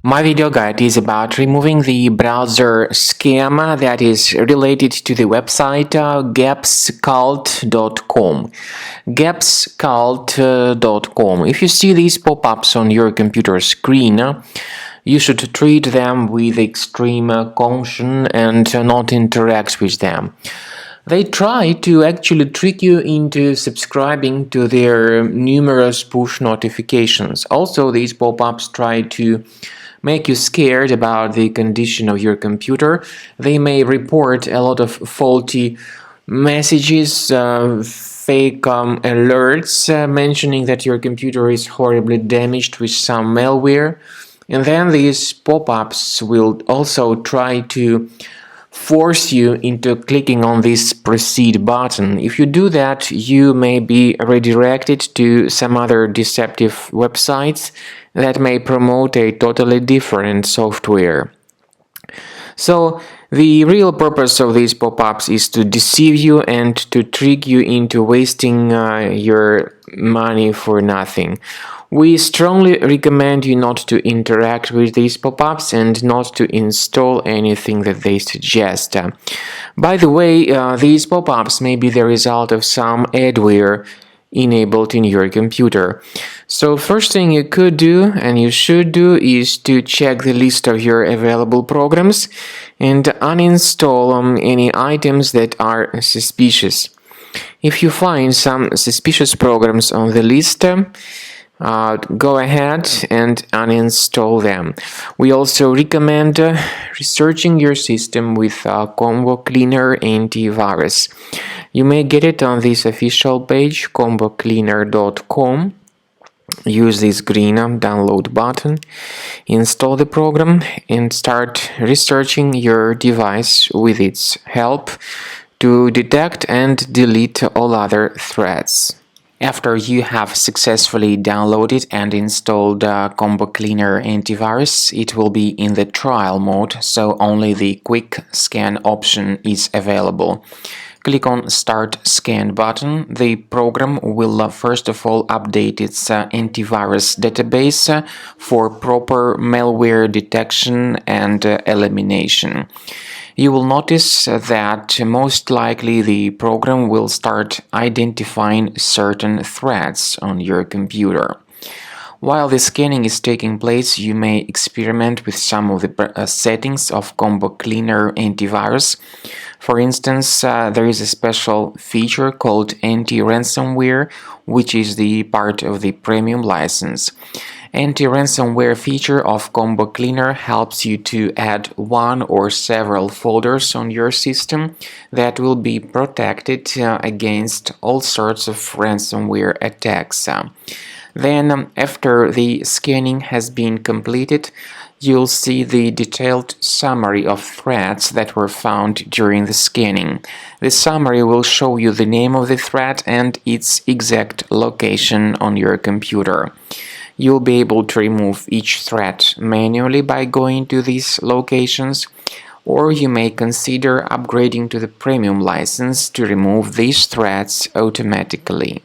My video guide is about removing the browser scam that is related to the website gapscult.com. Gapscult.com. If you see these pop-ups on your computer screen, you should treat them with extreme caution and not interact with them. They try to actually trick you into subscribing to their numerous push notifications. Also, these pop-ups try to make you scared about the condition of your computer. They may report a lot of faulty messages, fake alerts mentioning that your computer is horribly damaged with some malware. And then these pop-ups will also try to force you into clicking on this proceed button. If you do that, you may be redirected to some other deceptive websites that may promote a totally different software. So the real purpose of these pop-ups is to deceive you and to trick you into wasting your money for nothing. We strongly recommend you not to interact with these pop-ups and not to install anything that they suggest. By the way, these pop-ups may be the result of some adware enabled in your computer. So first thing you could do and you should do is to check the list of your available programs and uninstall any items that are suspicious. If you find some suspicious programs on the list, go ahead and uninstall them. We also recommend researching your system with Combo Cleaner Antivirus. You may get it on this official page, combocleaner.com. Use this green download button, install the program, and start researching your device with its help to detect and delete all other threats. After you have successfully downloaded and installed Combo Cleaner Antivirus, it will be in the trial mode, so only the quick scan option is available. Click on Start Scan button. The program will first of all update its antivirus database for proper malware detection and elimination. You will notice that most likely the program will start identifying certain threats on your computer. While the scanning is taking place, you may experiment with some of the settings of Combo Cleaner Antivirus. For instance, there is a special feature called Anti-Ransomware, which is the part of the premium license. Anti-ransomware feature of Combo Cleaner helps you to add one or several folders on your system that will be protected against all sorts of ransomware attacks. Then, after the scanning has been completed, you'll see the detailed summary of threats that were found during the scanning. The summary will show you the name of the threat and its exact location on your computer. You'll be able to remove each threat manually by going to these locations, or you may consider upgrading to the premium license to remove these threats automatically.